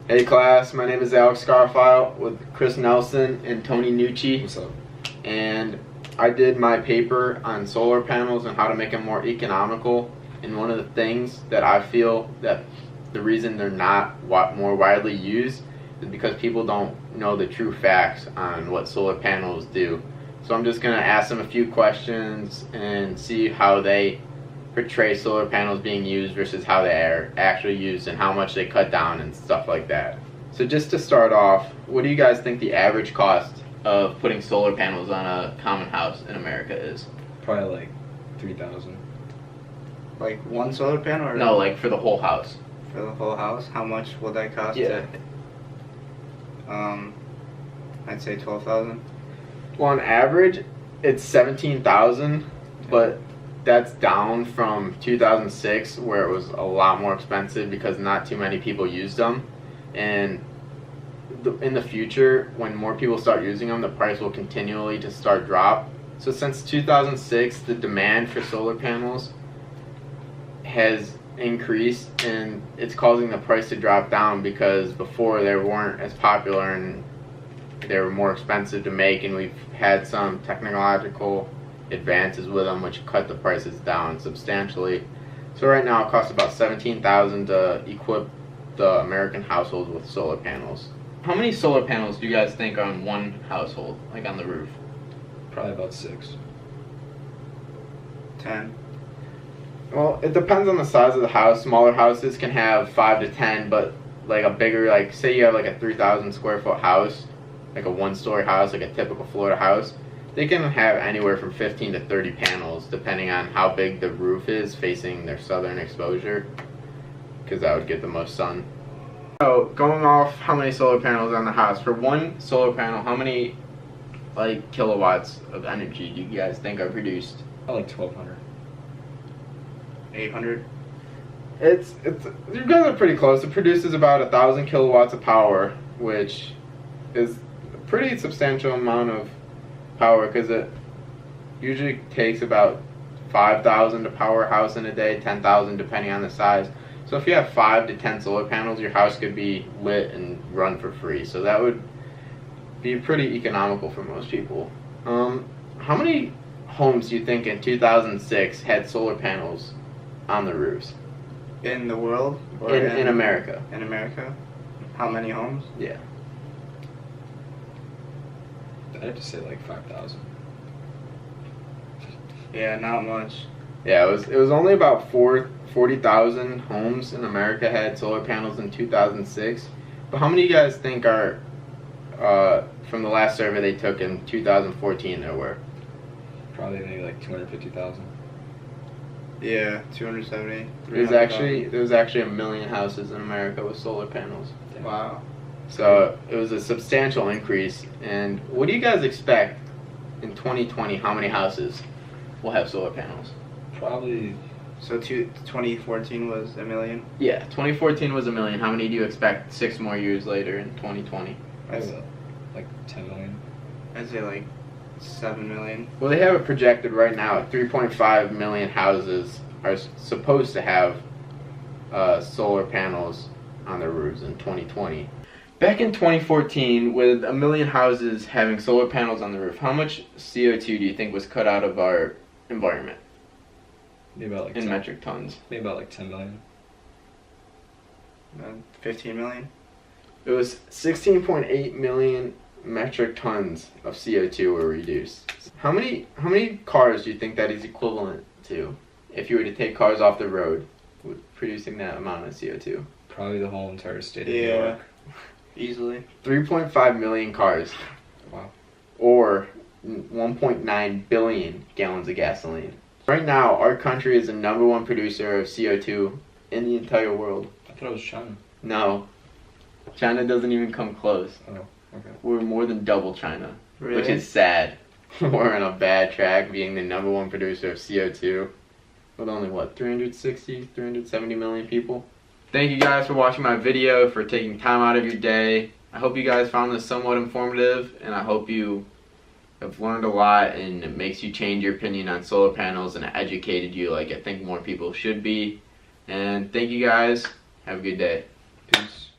Hey class, my name is Alex Scarfile with Chris Nelson and Tony Nucci. What's up? And I did my paper on solar panels and how to make them more economical. And one of the things that I feel that the reason they're not more widely used is because people don't know the true facts on what solar panels do. So I'm just going to ask them a few questions and see how they portray solar panels being used versus how they are actually used and how much they cut down and stuff like that. So just to start off, what do you guys think the average cost of putting solar panels on a common house in America is? Probably like 3,000. Like one solar panel, or No, like for the whole house. for the whole house? How much will that cost? Yeah. I'd say 12,000. Well, on average, it's 17,000, but that's down from 2006 where it was a lot more expensive because not too many people used them. And in the future, when more people start using them, the price will continually to start drop. So since 2006, the demand for solar panels has increased, and it's causing the price to drop down because before they weren't as popular and they were more expensive to make, and we've had some technological advances with them which cut the prices down substantially. So right now it costs about $17,000 to equip the American households with solar panels. How many solar panels do you guys think are on one household, like on the roof? Probably about 6. 10. Well, it depends on the size of the house. Smaller houses can have 5 to 10, but like a bigger, like say you have like a 3,000 square foot house, like a one-story house, like a typical Florida house, they can have anywhere from 15 to 30 panels depending on how big the roof is facing their southern exposure, because that would get the most sun. So going off how many solar panels are on the house, for one solar panel, how many like kilowatts of energy do you guys think are produced? Probably like 1,200. 800. It's you guys are pretty close. It produces about 1,000 kilowatts of power, which is a pretty substantial amount of power because it usually takes about 5,000 to power a house in a day, 10,000 depending on the size. So if you have 5 to 10 solar panels, your house could be lit and run for free. So that would be pretty economical for most people. How many homes do you think in 2006 had solar panels on the roofs? In the world? Or In America. In America? How many homes? Yeah. I'd have to say like 5,000. Yeah, not much. Yeah, it was only about 40,000 homes in America had solar panels in 2006. But how many of you guys think are from the last survey they took in 2014 there were? Probably maybe like 250,000. Yeah, 270. There was actually 1 million houses in America with solar panels. Wow. So it was a substantial increase. And what do you guys expect in 2020? How many houses will have solar panels? Probably So 2014 was 1 million? Yeah, 2014 was 1 million. How many do you expect 6 more years later in 2020? like 10 million. I'd say like 7 million. Well, they have it projected right now at 3.5 million houses are supposed to have solar panels on their roofs in 2020. Back in 2014, with 1 million houses having solar panels on the roof, how much CO2 do you think was cut out of our environment Maybe about like in 10, metric tons? maybe about like 10 million. 15 million? It was 16.8 million metric tons of CO2 were reduced. How many cars do you think that is equivalent to if you were to take cars off the road with producing that amount of CO2? Probably the whole entire state of New Yeah. York. Easily. 3.5 million cars. Wow. Or 1.9 billion gallons of gasoline. Right now, our country is the #1 producer of CO2 in the entire world. I thought it was China. No. China doesn't even come close. Oh, okay. We're more than double China, Really? which is sad. We're on a bad track being the #1 producer of CO2 with only, 370 million people? Thank you guys for watching my video, for taking time out of your day. I hope you guys found this somewhat informative, and I hope you have learned a lot and it makes you change your opinion on solar panels and educated you like I think more people should be. And thank you guys. Have a good day. Peace.